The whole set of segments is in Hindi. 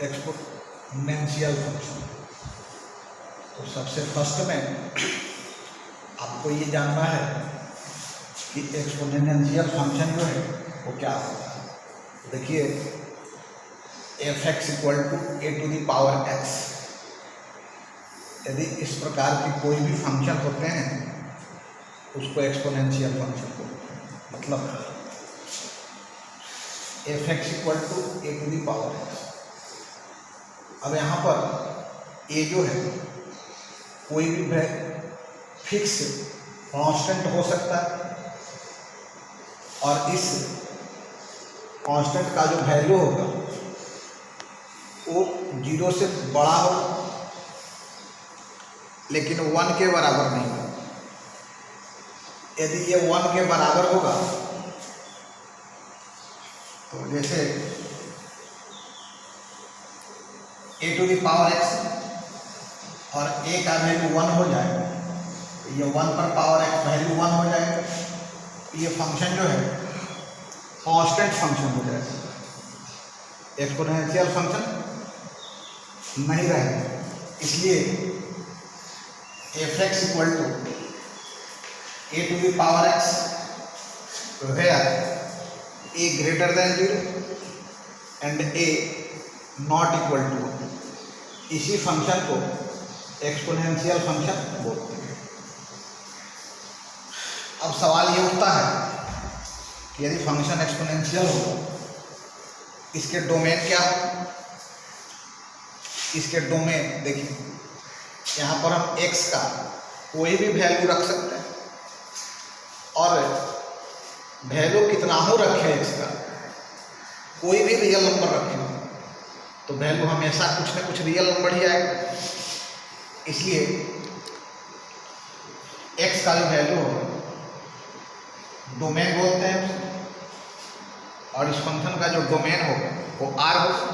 Exponential function. तो सबसे फर्स्ट में आपको ये जानना है कि एक्सपोनेंशियल फंक्शन जो है वो क्या होता है। देखिए F x equal to A to the power X, यदि इस प्रकार की कोई भी फंक्शन होते हैं उसको एक्सपोनेंशियल फंक्शन बोलते हैं। मतलब F x equal to A to the power x. अब यहाँ पर ए जो है कोई भी फिक्स कांस्टेंट हो सकता है और इस कांस्टेंट का जो वैल्यू होगा वो 0 से बड़ा हो लेकिन 1 के बराबर नहीं हो। यदि ये 1 के बराबर होगा तो जैसे a to the power x और ए का वैल्यू 1 हो जाए तो ये 1 पर पावर एक्स वैल्यू 1 हो जाए, ये फंक्शन जो है कांस्टेंट फंक्शन हो जाएगा, एक्सपोनेंशियल फंक्शन नहीं रहेगा। इसलिए f x equal to A to the power x तो है a greater than 0 and a not equal to, इसी फंक्शन को एक्सपोनेंशियल फंक्शन बोलते हैं। अब सवाल ये उठता है कि यदि फंक्शन एक्सपोनेंशियल हो इसके डोमेन क्या हो। इसके डोमेन देखिए यहाँ पर हम x का कोई भी वैल्यू रख सकते हैं और वैल्यू कितना हो रखे x का, कोई भी रियल नंबर रखे तो वैल्यू हमेशा कुछ न कुछ रियल नंबर ही आएगा। इसलिए x का जो वैल्यू होगा डोमेन बोलते हैं उसे, और इस फंक्शन का जो डोमेन होगा वो r होगा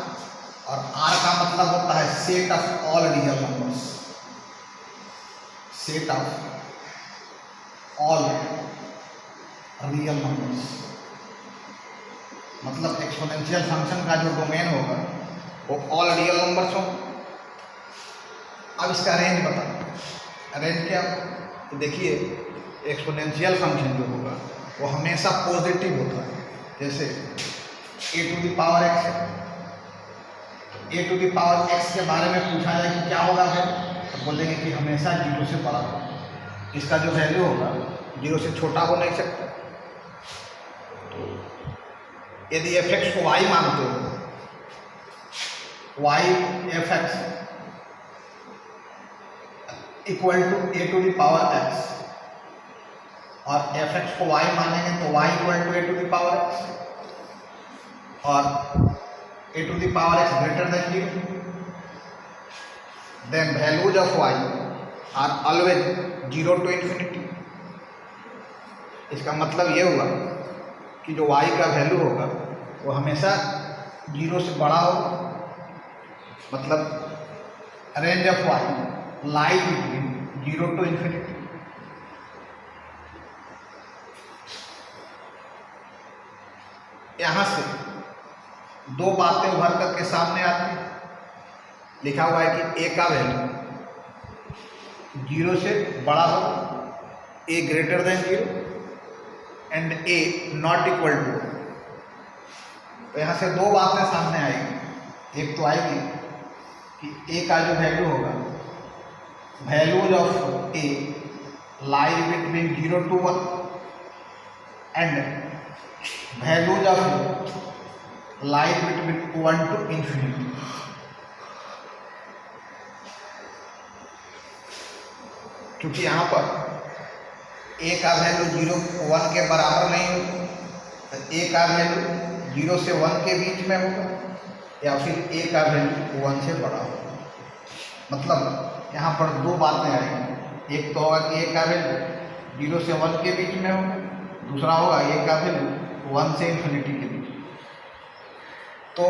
और r का मतलब होता है set of all real numbers, set of all real numbers. मतलब एक्सपोनेंशियल फंक्शन का जो डोमेन होगा वो ऑल रियल नंबर्स हो। अब इसका रेंज बताओ, रेंज क्या? तो देखिए एक्सपोनेंशियल फंक्शन जो होगा वो हमेशा पॉजिटिव होता है। जैसे a to the power x, a to the power x के बारे में पूछा जाए कि क्या होगा फिर, तो बोलेंगे कि हमेशा 0 से बड़ा होगा, इसका जो वैल्यू होगा 0 से छोटा हो नहीं सकता। तो यदि एफ एक्स को वाई मानते हो, y f x equal to A to the power x और एफ एक्स को वाई मानेंगे तो Y equal to A to the power x और a to the power x greater than 0, then values of y are always 0 to infinity. इसका मतलब ये हुआ कि जो वाई का वैल्यू होगा वो हमेशा 0 से बड़ा होगा। मतलब range of Y lie between 0 to infinity. यहां से दो बातें उभर करके सामने आती हैं। लिखा हुआ है कि ए का वैल्यू 0 से बड़ा हो, a greater than 0 and a not equal to. तो यहाँ से दो बातें सामने आएगी। एक तो आएगी कि ए का जो वैल्यू होगा, values of A lie between 0 to 1 and values of lie between 1 to infinity। क्योंकि यहाँ पर ए का वैल्यू 1 के बराबर नहीं होगा, तो ए का वैल्यू 0 से 1 के बीच में होगा या फिर ए का वैल्यू 1 से बड़ा होगा। मतलब यहाँ पर दो बातें आएंगी। एक तो होगा कि ए का वैल्यू 0 से 1 के बीच में होगा, दूसरा होगा ए का वैल्यू 1 से इन्फिनिटी के बीच। तो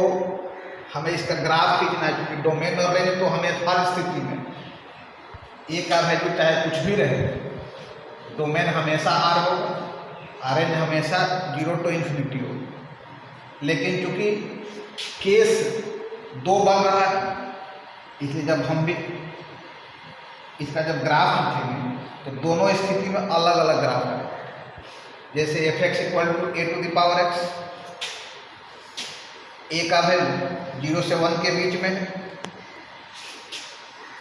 हमें इसका ग्राफ खींचना है क्योंकि डोमेन और रेंज तो हमें हर स्थिति में ए का वैल्यू चाहे कुछ भी रहे, डोमेन हमेशा आर होगा, रेंज हमेशा 0 टू इन्फिनिटी होगा। लेकिन चूंकि केस दो बन रहा है, इसलिए जब हम भी इसका जब ग्राफ लिखेंगे तो दोनों स्थिति में अलग अलग ग्राफ है। जैसे f x equal to A to the power x, a का वैल्यू 0 से 1 के बीच में,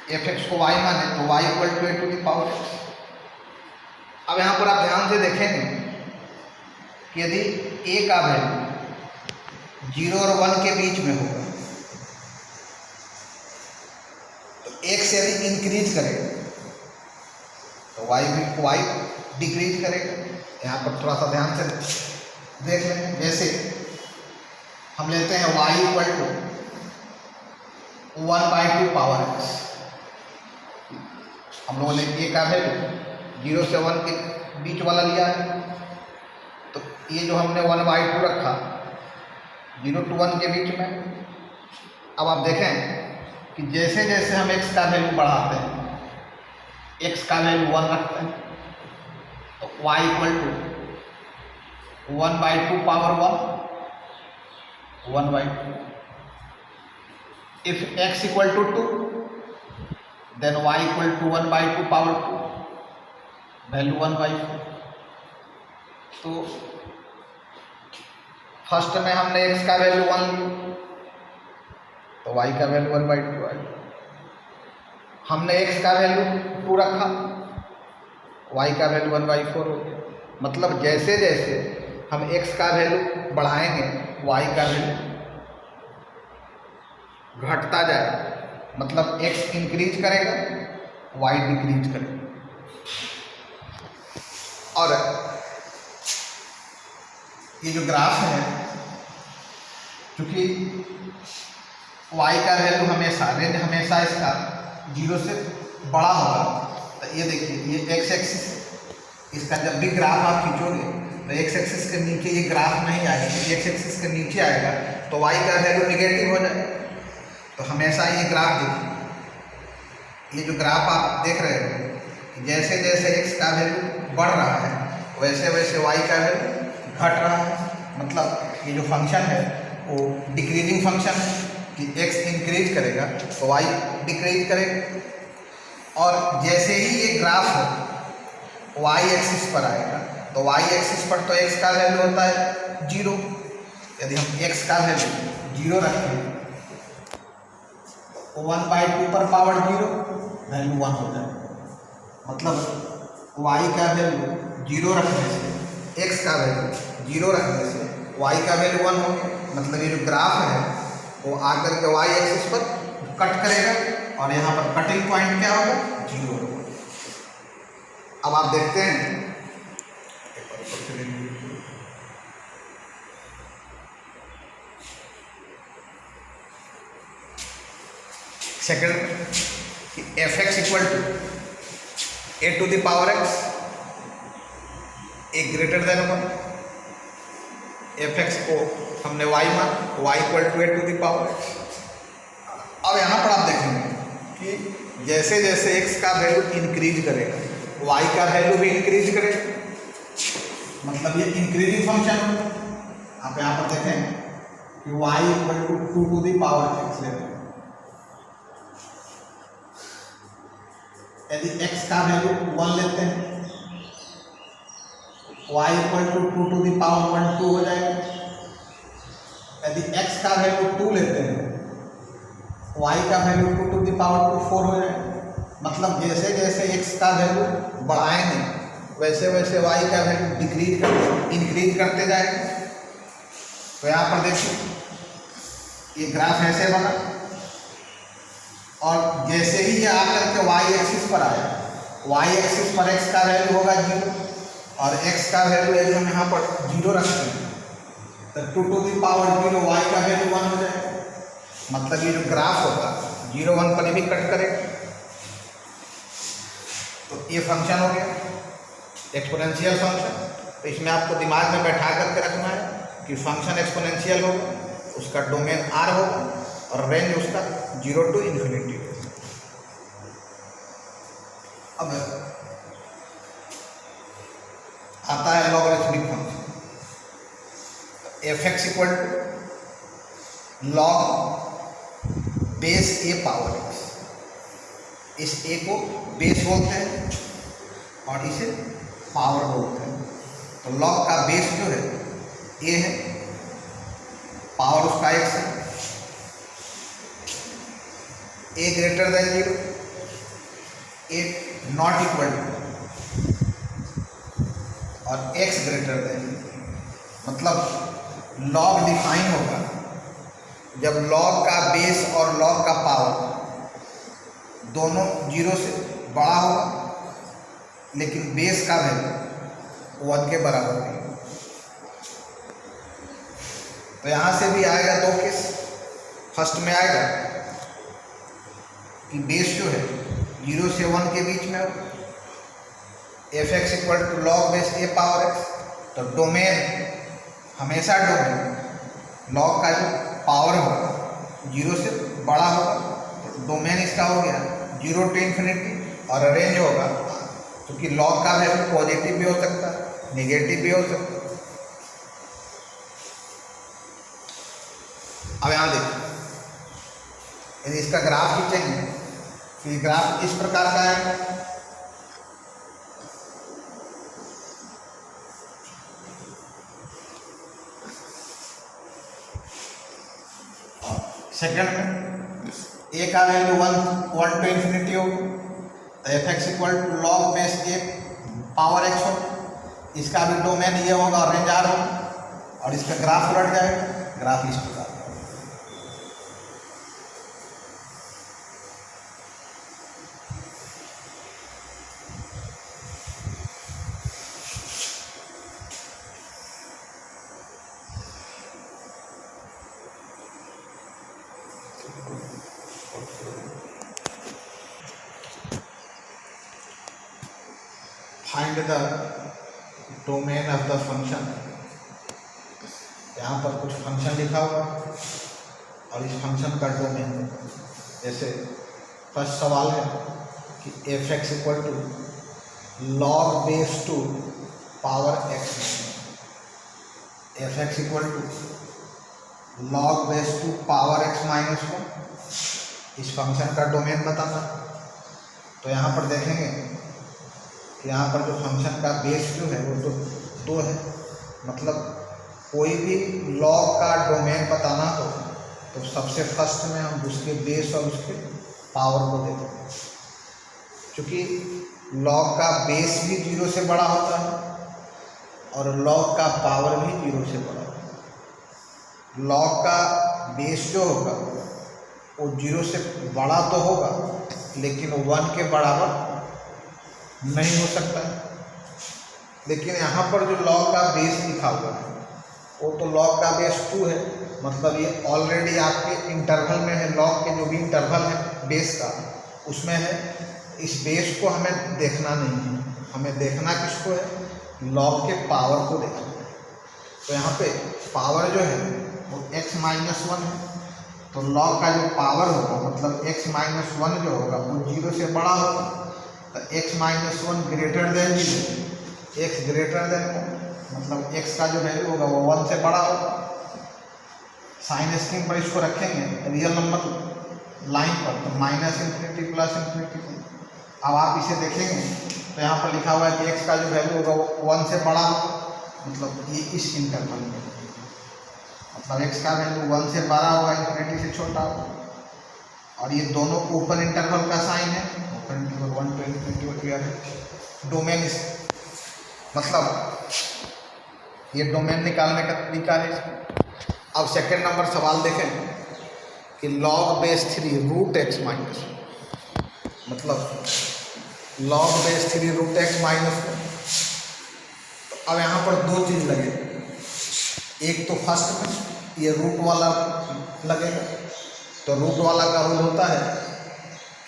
एफ एक्स को वाई माने तो Y equal to A to the power x. अब यहाँ पर आप ध्यान से देखेंगे कि यदि ए का वैल्यू 0 और 1 के बीच में होगा तो एक से यदि इंक्रीज करेगा तो वाई डिक्रीज करेगा। यहाँ पर थोड़ा सा ध्यान से देख लें। जैसे हम लेते हैं y equal to 1/2 power X, हम लोगों ने ए का वैल्यू 0 से 1 के बीच वाला लिया है, तो ये जो हमने 1/2 रखा 0 to 1 के बीच में। अब आप देखें कि जैसे जैसे हम x का वैल्यू बढ़ाते हैं, x का वैल्यू 1 रखते हैं, तो y equal to 1/2 power 1/2। If x equal to 2 then y equal to 1/2 power 2, value 1/4। तो फर्स्ट में हमने x का वैल्यू 1 लिया तो y का वैल्यू 1/2 आएगा। हमने x का वैल्यू 2 रखा, y का वैल्यू 1/4 हो गया। मतलब जैसे जैसे हम x का वैल्यू बढ़ाएंगे y का वैल्यू घटता जाएगा, मतलब x इंक्रीज करेगा y डिक्रीज करेगा। और ये जो ग्राफ है, क्योंकि y का वैल्यू हमेशा रेंज हमेशा इसका 0 से बड़ा होगा, तो ये देखिए ये x एक्सिस, इसका जब भी ग्राफ आप खींचोगे तो x एक्सिस के नीचे ये ग्राफ नहीं आएगा। x एक्सिस के नीचे आएगा तो y का वैल्यू निगेटिव हो जाएगा। तो हमेशा ये ग्राफ देखिए, ये जो ग्राफ आप देख रहे हो, जैसे जैसे x का वैल्यू बढ़ रहा है वैसे वैसे y का वैल्यू घट रहा है। मतलब ये जो फंक्शन है वो डिक्रीजिंग फंक्शन है कि x इंक्रीज करेगा तो y डिक्रीज करेगा। और जैसे ही ये ग्राफ y एक्सिस पर आएगा तो y एक्सिस पर तो x का वैल्यू होता है 0। यदि हम x का वैल्यू 0 रखें तो 1/2 पर पावर 0 वैल्यू 1 हो जाएगा। मतलब y का वैल्यू 0 रखने से, x का वैल्यू 0 रखने से y का वैल्यू 1 हो गया। मतलब ये जो ग्राफ है वो आकर के y एक्सिस पर कट करेगा और यहाँ पर कटिंग पॉइंट क्या होगा 0 होगा। अब आप देखते हैं सेकंड कि F x equal to A to the power x A greater than 1। F x को हमने y मान, y equal to A to the power x. अब यहाँ पर आप देखेंगे कि जैसे जैसे x का वैल्यू इंक्रीज करेगा y का वैल्यू भी इंक्रीज करेगा, मतलब ये इंक्रीजिंग फंक्शन होगा। आप यहाँ पर देखें कि y equal to 2 to the power x लेते हैं। यदि x का वैल्यू 1 लेते हैं y equal to 2 to the power 1 2 हो जाएगा। यदि x का वैल्यू 2 लेते हैं y का वैल्यू 2 टू द पावर 2 4 हो जाएगा। मतलब जैसे जैसे x का वैल्यू बढ़ाएंगे वैसे वैसे y का वैल्यू इंक्रीज करते जाएगा। तो यहाँ पर देखिए ये ग्राफ ऐसे बना और जैसे ही ये आकर के y एक्सिस पर आया, y एक्सिस पर x का वैल्यू होगा 0 और x का वैल्यू यदि हम यहाँ पर 0 रखते हैं तो 2 टू द पावर 0 y का वैल्यू 1 हो जाएगा। मतलब ये जो ग्राफ होगा 0 1 पर भी कट करेगा। तो ये फंक्शन हो गया एक्सपोनेंशियल फंक्शन। तो इसमें आपको दिमाग में बैठा करके रखना है कि फंक्शन एक्सपोनेंशियल होगा, उसका डोमेन R होगा और रेंज उसका 0 to ∞। अब आता है logarithmic function. F x equal to log base a power x, इस ए को बेस बोलते हैं और इसे पावर बोलते हैं। तो लॉग का बेस जो है ए है, पावर उसका एक्स है। A greater than 0, a not equal to और एक्स ग्रेटर देन, मतलब लॉग डिफाइन होगा जब लॉग का बेस और लॉग का पावर दोनों 0 से बड़ा होगा, लेकिन बेस का वैल्यू 1 के बराबर नहीं। तो यहाँ से भी आएगा 2 केस। फर्स्ट में आएगा कि बेस जो है 0 से 1 के बीच में हो, f x equal to log base a power x. तो डोमेन हमेशा डोमेन लॉग का जो पावर होगा 0 से बड़ा होगा, तो डोमेन इसका हो गया 0 to इन्फिनिटी, और रेंज होगा क्योंकि लॉग का वैल्यू पॉजिटिव भी हो सकता है, नेगेटिव भी हो सकता है। अब यहाँ देखिए, यदि इसका ग्राफ खींचेंगे तो ये ग्राफ इस प्रकार का है। सेकंड में ए का वैल्यू 1 to इन्फिनिटी होगा, तो f x equal to log base a power x होगा। इसका भी डोमेन ये होगा और रेंज आर होगा, और इसका ग्राफ उलट जाएगा। ग्राफ इस प्रकार find the domain of the function. यहाँ पर कुछ फंक्शन लिखा हुआ और इस फंक्शन का डोमेन, जैसे फर्स्ट सवाल है कि F x equal to log base two power x, f x equal to log base two power x minus 1, इस फंक्शन का डोमेन बताना। तो यहाँ पर देखेंगे कि यहाँ पर जो फंक्शन का बेस जो है वो तो 2 है, मतलब कोई भी लॉग का डोमेन बताना हो तो सबसे फर्स्ट में हम उसके बेस और उसके पावर को देते हैं। क्योंकि लॉग का बेस भी 0 से बड़ा होता है और लॉग का पावर भी 0 से बड़ा होता है। लॉग का बेस जो होगा वो 0 से बड़ा तो होगा, लेकिन 1 के बराबर नहीं हो सकता है। लेकिन यहाँ पर जो लॉग का बेस लिखा हुआ है वो तो लॉग का बेस 2 है, मतलब ये ऑलरेडी आपके इंटरवल में है। लॉग के जो भी इंटरवल है बेस का उसमें है। इस बेस को हमें देखना नहीं है, हमें देखना किसको है, लॉग के पावर को देखना है। तो यहाँ पे पावर जो है वो x माइनस 1 है, तो लॉग का जो पावर होगा मतलब x माइनस 1 जो होगा वो 0 से बड़ा होगा। तो x minus 1 greater than 0, x greater than मतलब x का जो वैल्यू होगा वो 1 से बड़ा होगा। साइन स्क्रीन पर इसको रखेंगे रियल नंबर लाइन पर, तो माइनस इन्फिनिटी प्लस इन्फिनिटी। अब आप इसे देखेंगे तो यहाँ पर लिखा हुआ है कि x का जो वैल्यू होगा वो 1 से बड़ा होगा, मतलब ये इस इंटरवल में, मतलब x का वैल्यू 1 से बड़ा होगा, इन्फिनिटी से छोटा होगा। और ये दोनों ओपन इंटरवल का साइन है, open interval 1 to infinity clear है। डोमेन इस मतलब ये डोमेन निकालने का तरीका है। अब सेकंड नंबर सवाल देखें कि log base 3 root x minus, मतलब log base 3 root x minus. अब यहाँ पर 2 चीज़ लगे, एक तो फर्स्ट में ये रूट वाला लगेगा। तो रूट वाला का रूल होता है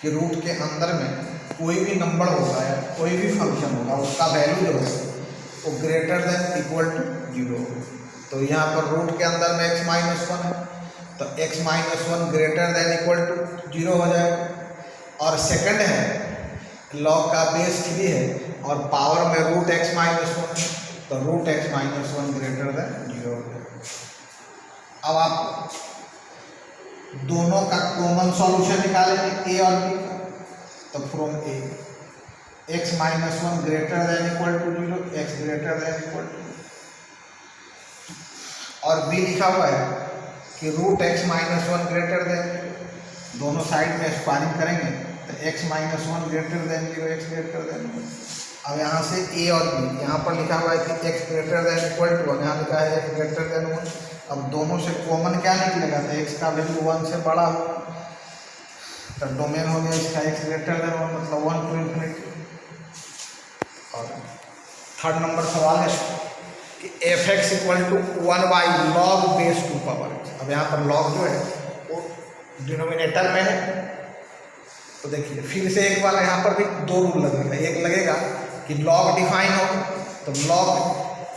कि रूट के अंदर में कोई भी नंबर होगा या कोई भी फंक्शन होगा उसका वैल्यू जो है वो ग्रेटर देन इक्वल टू 0। तो यहाँ पर रूट के अंदर में x माइनस 1 है, तो x minus 1 greater than equal to 0 हो जाएगा। और सेकंड है लॉग का बेस 3 है और पावर में रूट x माइनस 1 है, तो root x minus 1 greater than 0 हो जाएगा। अब आप दोनों का कॉमन सॉल्यूशन निकालेंगे ए और बी का। तो from a x minus one greater than equal to 0, x greater than equal to, और b लिखा हुआ है कि root x minus one greater than, दोनों साइड में स्क्वायरिंग करेंगे तो x minus one greater than 0, x greater than. अब यहाँ से a और b, यहाँ पर लिखा हुआ है कि x greater than equal to, यहाँ लिखा है x ग्रेटर देन 1। अब दोनों से कॉमन क्या निकलेगा, तो x का वैल्यू 1 से बड़ा हो, तो डोमेन हो गया इसका x ग्रेटर देन 1, मतलब 1 टू इन्फिनिटी। और थर्ड नंबर सवाल है कि F x equal to 1 by log base 2 power x. अब यहाँ पर लॉग जो है वो डिनोमिनेटर में है, तो देखिए फिर से एक बार यहाँ पर भी दो रूल लगेगा। एक लगेगा कि लॉग डिफाइन हो तो लॉग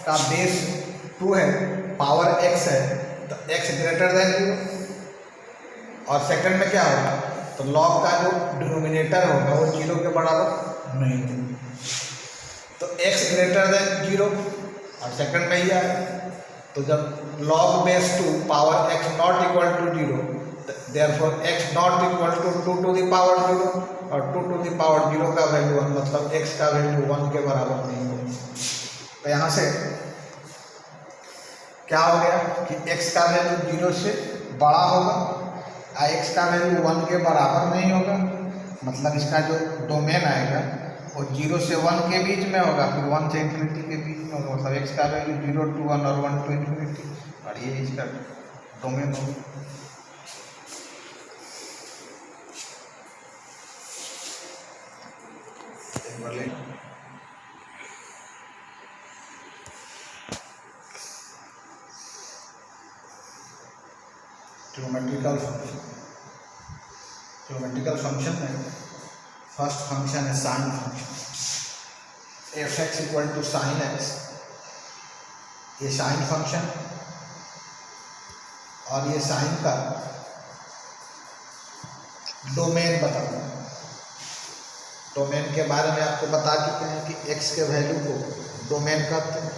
का बेस 2 है, पावर x है, तो x ग्रेटर देन 0। और सेकंड में क्या होगा, तो लॉग का जो डिनोमिनेटर होगा वो 0 के बराबर नहीं है, तो x ग्रेटर देन 0, और सेकंड में ही आए। तो जब log base 2 power x not equal to 0, therefore x not equal to 2 to the power 0, और 2 टू द पावर 0 का वैल्यू 1, मतलब x का वैल्यू 1 के बराबर नहीं होगा। तो यहाँ से क्या हो गया कि x का वैल्यू 0 से बड़ा होगा और x का वैल्यू 1 के बराबर नहीं होगा, मतलब इसका जो डोमेन आएगा वो 0 से 1 के बीच में होगा, फिर 1 से इन्फिनिटी के बीच में होगा, मतलब x का वैल्यू 0 टू 1 और 1 टू इन्फिनिटी, और ये इसका डोमेन होगा। ज्योमेट्रिकल फंक्शन में फर्स्ट फंक्शन है sine function, f x equal to sine x. ये साइन फंक्शन और ये साइन का डोमेन बताऊंगा। डोमेन के बारे में आपको बता चुके हैं कि x के वैल्यू को डोमेन कहते हैं,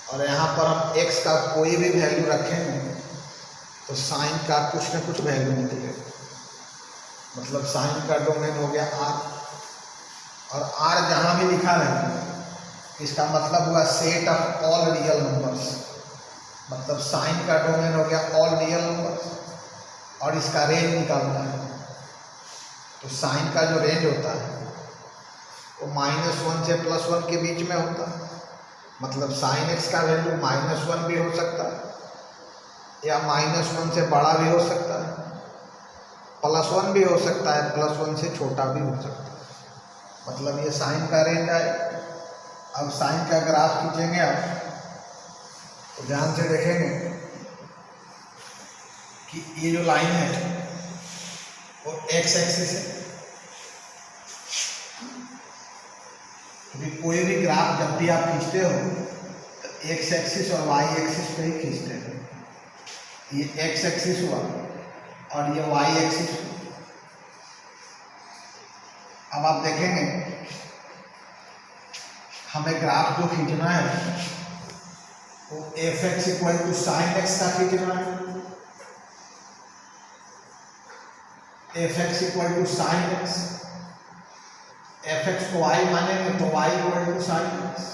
और यहाँ पर हम x का कोई भी वैल्यू रखेंगे तो साइन का कुछ न कुछ वैल्यू निकलेगा, मतलब साइन का डोमेन हो गया r, और r जहाँ भी लिखा रहे इसका मतलब हुआ set of all real numbers, मतलब साइन का डोमेन हो गया ऑल रियल नंबर्स, और इसका रेंज निकालना है। तो साइन का जो रेंज होता है वो -1 से +1 के बीच में होता है, मतलब साइन एक्स का वैल्यू -1 भी हो सकता है या -1 से बड़ा भी हो सकता है, +1 भी हो सकता है, +1 से छोटा भी हो सकता है, मतलब ये साइन का रेंज आए। अब साइन का ग्राफ खींचेंगे आप तो ध्यान से देखेंगे कि ये जो लाइन है वो x एक्सिस है। कोई भी ग्राफ जब भी आप खींचते हो तो x एक्सिस और y एक्सिस पे ही खींचते हैं। ये x एक्सिस हुआ और ये y एक्सिस हुआ। अब आप देखेंगे हमें ग्राफ जो खींचना है वो f x equal to sine x का खींचना है, f x equal to sine x, f x को y मानेंगे तो y equal to sine x.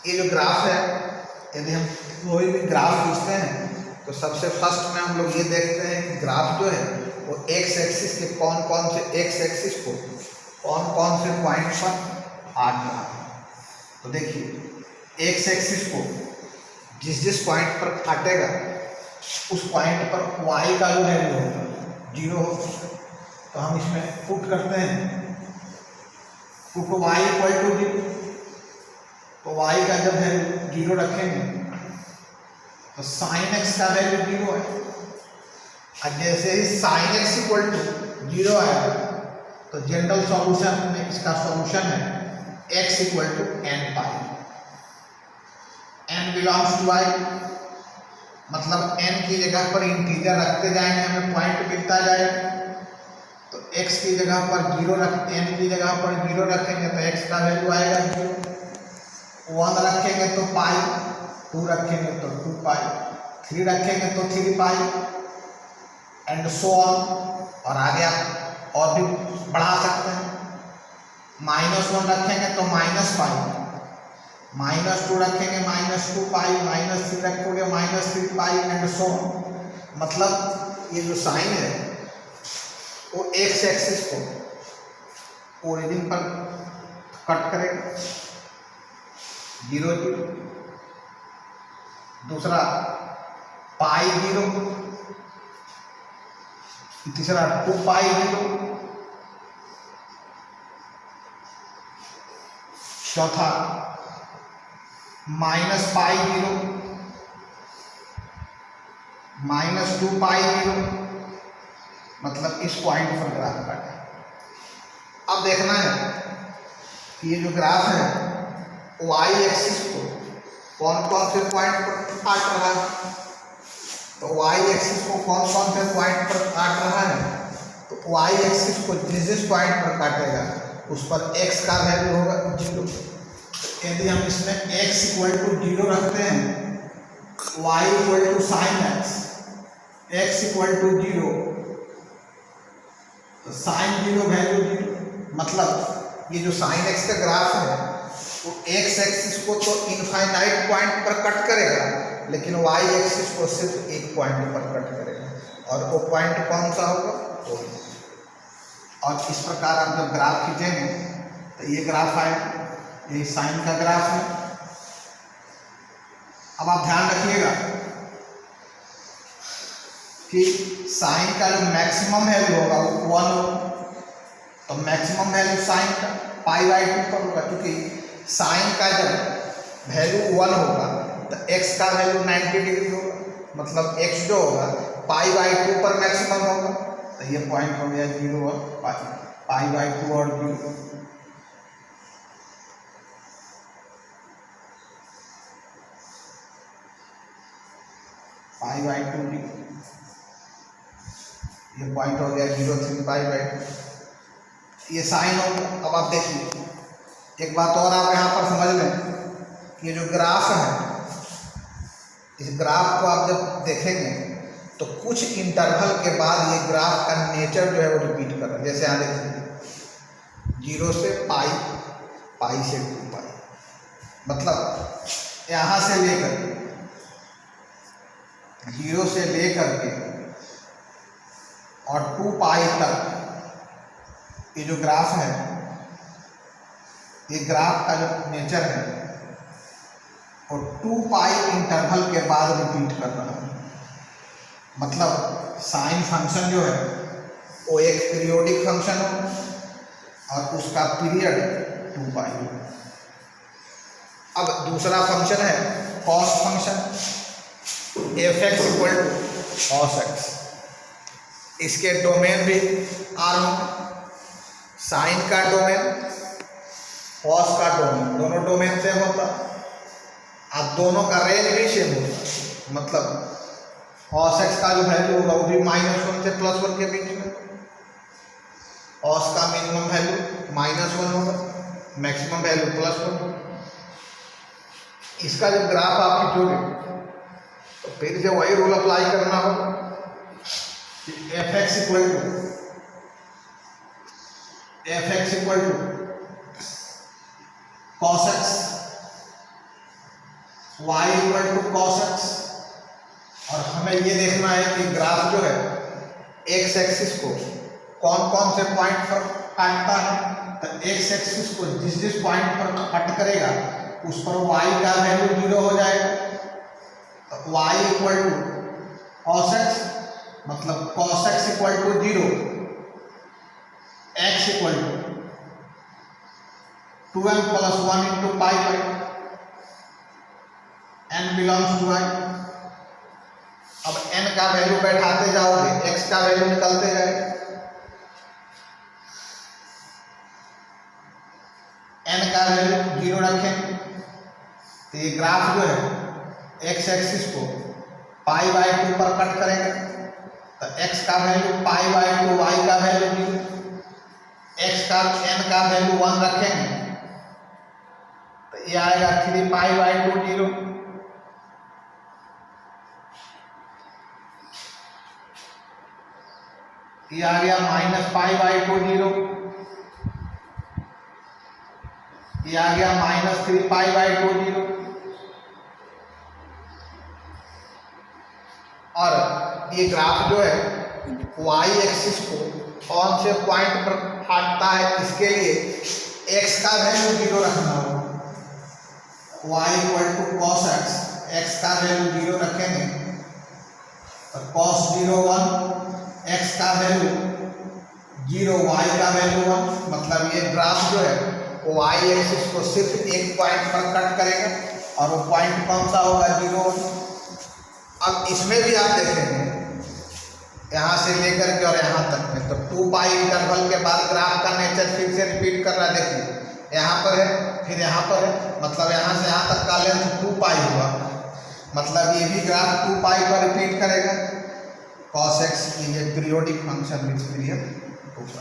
ये जो ग्राफ है, यदि हम कोई भी ग्राफ खींचते हैं तो सबसे फर्स्ट में हम लोग ये देखते हैं कि ग्राफ जो है वो एक्स एक्सिस के कौन कौन से एक्स एक्सिस को कौन कौन से पॉइंट पर काट रहा है। तो देखिए एक्स एक्सिस को जिस जिस पॉइंट पर काटेगा उस पॉइंट पर y का जो वैल्यू होगा 0 होगा, तो हम इसमें पुट करते हैं, पुट y इक्वल टू 0, तो y का जब वैल्यू 0 रखेंगे तो साइन x का वैल्यू 0 है, और जैसे ही साइन x इक्वल टू 0 आएगा तो जनरल सॉल्यूशन में इसका सॉल्यूशन है x equal to n pi, n belongs to y, मतलब n की जगह पर इंटीजर रखते जाएंगे हमें पॉइंट मिलता जाएगा। तो x की जगह पर 0 रख, n की जगह पर 0 रखेंगे तो x का वैल्यू आएगा 0, 1 रखेंगे तो पाई, 2 रखेंगे तो 2 पाई, 3 रखेंगे तो 3 पाई एंड सो ऑन। और आगे आप और भी बढ़ा सकते हैं। -1 रखेंगे तो -पाई, -2 रखेंगे -2 पाई, -3 रखोगे -3 पाई एंड सो ऑन। मतलब ये जो साइन है वो एक्स एक्सिस को ओरिजिन पर कट करेगा, 0 0। दूसरा पाई 0, तीसरा 2 पाई 0, चौथा -पाई 0, -2 पाई 0। मतलब इस पॉइंट पर ग्राफ काटा। अब देखना है कि ये जो ग्राफ है वाई एक्सिस को कौन कौन से पॉइंट पर काट रहा है। तो वाई एक्सिस को कौन कौन से पॉइंट पर काट रहा है, तो वाई एक्सिस को जिस पॉइंट पर काटेगा उस पर x का वैल्यू होगा 0। यदि हम इसमें x = 0 रखते हैं, y = sin x, x = 0, तो sin 0 वैल्यू 0। मतलब ये जो sin x का ग्राफ है वो x एक्सिस को तो इनफाइनाइट पॉइंट पर कट करेगा, लेकिन y एक्सिस को सिर्फ एक पॉइंट पर कट करेगा। और वो पॉइंट कौन सा होगा, तो और इस प्रकार आप जब ग्राफ खींचेंगे तो ये ग्राफ आएगा, ये साइन का ग्राफ है। अब आप ध्यान रखिएगा कि साइन का जो मैक्सिमम वैल्यू होगा वो 1 होगा। तो मैक्सिमम वैल्यू साइन का π/2 पर होगा, क्योंकि साइन का जब वैल्यू 1 होगा तो x का वैल्यू 90 डिग्री होगा। मतलब x जो होगा π/2 पर मैक्सिमम होगा। तो ये पॉइंट हो गया 0 और π/2 और 0। π/2 ये पॉइंट हो गया 0 3 π/2। ये साइन होगा। अब आप देखिए एक बात और आप यहाँ पर समझ लें, ये जो ग्राफ है, इस ग्राफ को आप जब देखेंगे तो कुछ इंटरवल के बाद ये ग्राफ का नेचर जो है वो रिपीट कर रहा है। जैसे यहाँ देखिए 0 से पाई, पाई से 2 पाई, मतलब यहाँ से लेकर 0 से लेकर के और 2 पाई तक ये जो ग्राफ है, ये ग्राफ का जो नेचर है और 2 पाई इंटरवल के बाद रिपीट कर रहा है। मतलब साइन फंक्शन जो है वो एक पीरियोडिक फंक्शन हो और उसका पीरियड 2 पाई हो। अब दूसरा फंक्शन है cos function, f(x) = cos x। इसके डोमेन भी R होंगे, साइन का डोमेन, कॉस का डोमेन, दोनों डोमेन सेम होता। अब दोनों का रेंज भी सेम होता। मतलब cos x का जो वैल्यू होगा वो भी -1 से +1 के बीच में। cos का मिनिमम वैल्यू -1 होगा, मैक्सिमम वैल्यू +1 होगा। इसका जब ग्राफ आप खींचोगे तो फिर से वही रूल अप्लाई करना होगा कि f(x) = cos x, y = cos x। और हमें ये देखना है कि ग्राफ जो है x एक्सिस को कौन कौन से पॉइंट पर काटता है। तो x एक्सिस को जिस पॉइंट पर कट करेगा उस पर y का वैल्यू 0 हो जाएगा। तो y = cos x, मतलब cos x = 0, x = 2m + 1 × π/, n belongs to I। अब n का वैल्यू बैठाते जाओगे, x का वैल्यू निकलते जाएगा। n का वैल्यू 0 रखेंगे तो ये ग्राफ जो है x एक्सिस को π/2 पर कट करेगा। तो x का वैल्यू π/2, y का वैल्यू 0, x का n का वैल्यू 1 रखेंगे तो ये आएगा 3π/2 0। ये आ गया -π/2 0। ये आ गया -3π/2 0। और ये ग्राफ जो है y एक्सिस को कौन से पॉइंट पर काटता है, इसके लिए x का वैल्यू 0 रखना होगा। y = cos x, x का वैल्यू 0 रखेंगे तो cos 0 1, x का वैल्यू 0, y का वैल्यू 1। मतलब ये ग्राफ जो है वो y एक्सिस को सिर्फ एक पॉइंट पर कट करेगा और वो पॉइंट कौन सा होगा, 0 1। अब इसमें भी आप देखेंगे यहाँ से लेकर के और यहाँ तक में, तो 2π इंटरवल के बाद ग्राफ का नेचर फिर से रिपीट कर रहा है। देखिए यहाँ पर है, फिर यहाँ पर है, मतलब यहाँ से यहाँ तक का लेंथ 2π हुआ। मतलब ये भी ग्राफ 2π पर रिपीट करेगा। cos x ये पीरियोडिक फंक्शन विच पीरियड 2π।